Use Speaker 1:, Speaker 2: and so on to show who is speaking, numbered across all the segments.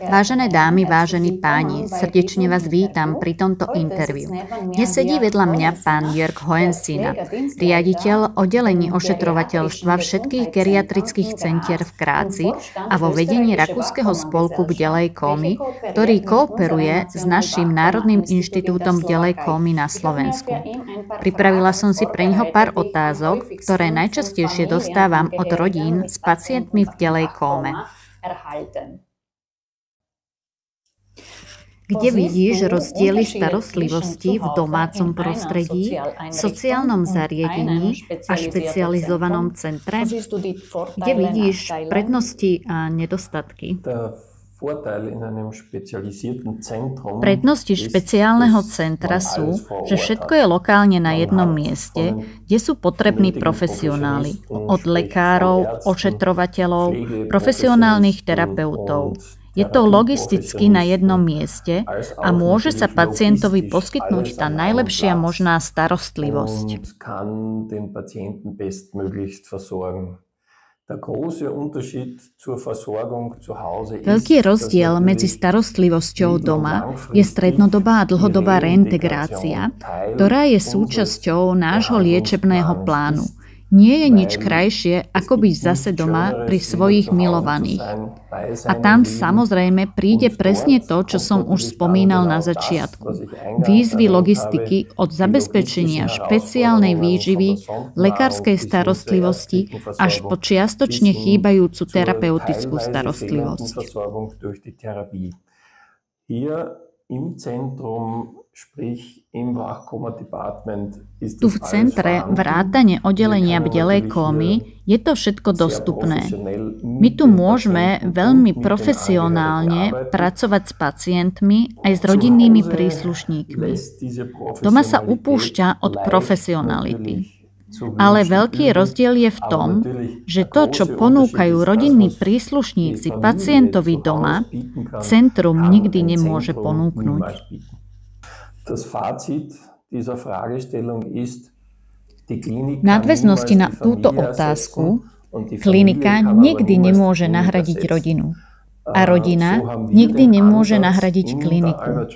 Speaker 1: Vážené dámy, vážení páni, srdečne vás vítam pri tomto interviu. Dnes sedí vedľa mňa pán Jörg Hoensina, riaditeľ oddelení ošetrovateľstva všetkých geriatrických centier v Gráci a vo vedení Rakúskeho spolku Bdelej kómy, ktorý kooperuje s naším Národným inštitútom Bdelej kómy na Slovensku. Pripravila som si pre neho pár otázok, ktoré najčastejšie dostávam od rodín s pacientmi v bdelej kóme. Kde vidíš rozdiely starostlivosti v domácom prostredí, sociálnom zariadení a špecializovanom centre? Kde vidíš prednosti a nedostatky? Prednosti špeciálneho centra sú, že všetko je lokálne na jednom mieste, kde sú potrební profesionáli, od lekárov, ošetrovateľov, profesionálnych terapeutov. Je to logisticky na jednom mieste a môže sa pacientovi poskytnúť tá najlepšia možná starostlivosť. Veľký rozdiel medzi starostlivosťou doma je strednodobá a dlhodobá reintegrácia, ktorá je súčasťou nášho liečebného plánu. Nie je nič krajšie, ako byť zase doma pri svojich milovaných. A tam samozrejme príde presne to, čo som už spomínal na začiatku. Výzvy logistiky od zabezpečenia špeciálnej výživy, lekárskej starostlivosti až po čiastočne chýbajúcu terapeutickú starostlivosť. Tu v centre vrátane oddelenia bdelej kómy je to všetko dostupné. My tu môžeme veľmi profesionálne pracovať s pacientmi aj s rodinnými príslušníkmi. Doma sa upúšťa od profesionality. Ale veľký rozdiel je v tom, že to, čo ponúkajú rodinní príslušníci pacientovi doma, centrum nikdy nemôže ponúknuť. V nadväznosti na túto otázku, klinika nikdy nemôže nahradiť rodinu. A rodina nikdy nemôže nahradiť kliniku.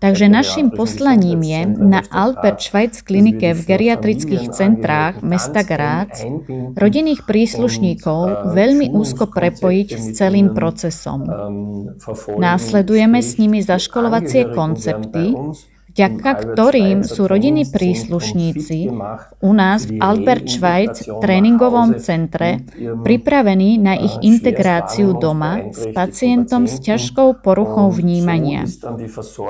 Speaker 1: Takže našim poslaním je na Albert Schweitz klinike v geriatrických centrách mesta Grác rodinných príslušníkov veľmi úzko prepojiť s celým procesom. Následujeme s nimi zaškolovacie koncepty, vďaka ktorým sú rodinní príslušníci u nás v Albert Schweitz tréningovom centre pripravení na ich integráciu doma s pacientom s ťažkou poruchou vnímania.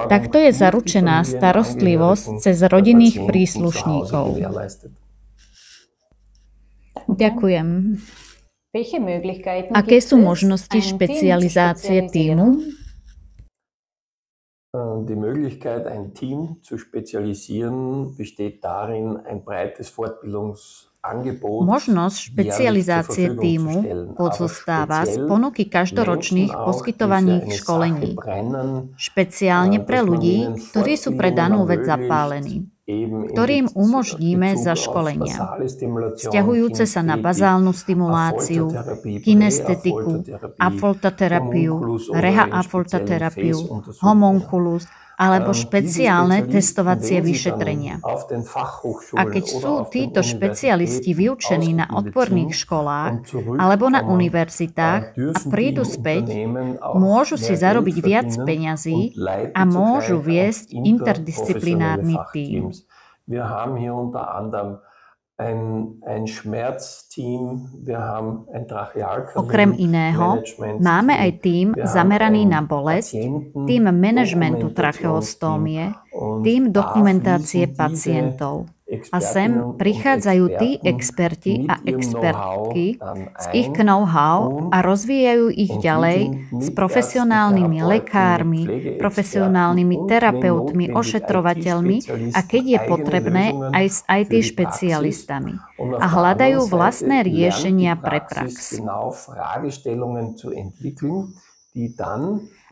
Speaker 1: Takto je zaručená starostlivosť cez rodinných príslušníkov. Ďakujem. Aké sú možnosti špecializácie tímu?
Speaker 2: Die Möglichkeit, ein Team zu spezialisieren, besteht darin, ein breites Fortbildungsangebot.
Speaker 1: Možnosť špecializácie tímu pozostáva z ponuky každoročných poskytovaných školení, špeciálne pre ľudí, ktorí sú pre danú vec zapálení, ktorým umožníme zaškolenia, vzťahujúce sa na bazálnu stimuláciu, kinestetiku, afoltaterapiu, reha-afoltaterapiu, homunculus alebo špeciálne testovacie vyšetrenia. A keď sú títo špecialisti vyučení na odborných školách alebo na univerzitách a prídu späť, môžu si zarobiť viac peňazí a môžu viesť interdisciplinárny tím. Okrem iného, máme aj tím zameraný na bolesť, tím manažmentu tracheostómie, tím dokumentácie pacientov. A sem prichádzajú tí experti a expertky s ich know-how a rozvíjajú ich ďalej s profesionálnymi lekármi, profesionálnymi terapeutmi, ošetrovateľmi a keď je potrebné aj s IT špecialistami. A hľadajú vlastné riešenia pre prax.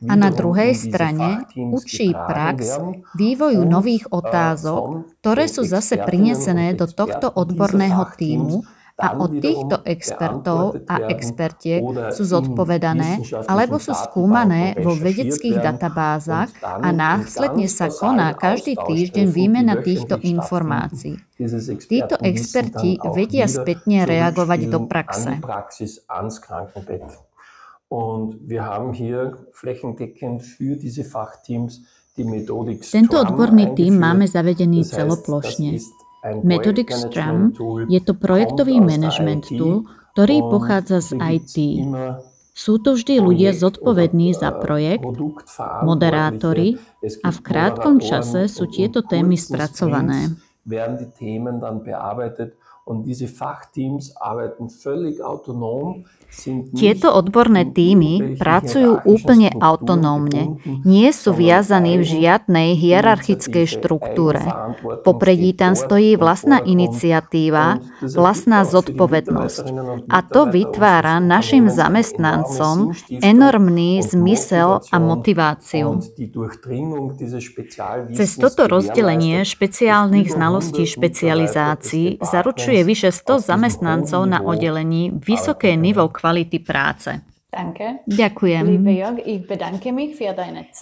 Speaker 1: A na druhej strane učí prax vývoju nových otázok, ktoré sú zase prinesené do tohto odborného tímu A od týchto expertov a expertiek sú zodpovedané alebo sú skúmané vo vedeckých databázach a následne sa koná každý týždeň výmena týchto informácií. Títo experti vedia spätne reagovať do praxe. Tento odborný tím máme zavedený celoplošne. Metodic Scrum je to projektový management tool, ktorý pochádza z IT. Sú to vždy ľudia zodpovední za projekt, moderátori a v krátkom čase sú tieto témy spracované. Tieto odborné tímy pracujú úplne autonómne, nie sú viazaní v žiadnej hierarchickej štruktúre. Popredí tam stojí vlastná iniciatíva, vlastná zodpovednosť. A to vytvára našim zamestnancom enormný zmysel a motiváciu. Cez toto rozdelenie špeciálnych znalostí špecializácií zaručuje vyše 100 zamestnancov na oddelení vysoké nivo kvality práce. Ďakujem.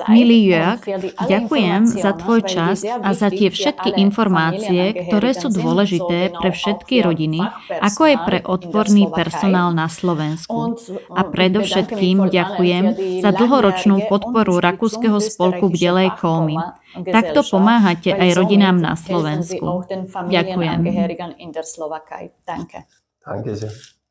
Speaker 1: Milý Jörg, ďakujem za tvoj čas a za tie všetky informácie, ktoré sú dôležité pre všetky rodiny, ako aj pre odborný personál na Slovensku. A predovšetkým ďakujem za dlhoročnú podporu Rakúskeho spolku Bdelej Kómy. Takto pomáhate aj rodinám na Slovensku. Ďakujem.
Speaker 2: Danke sehr.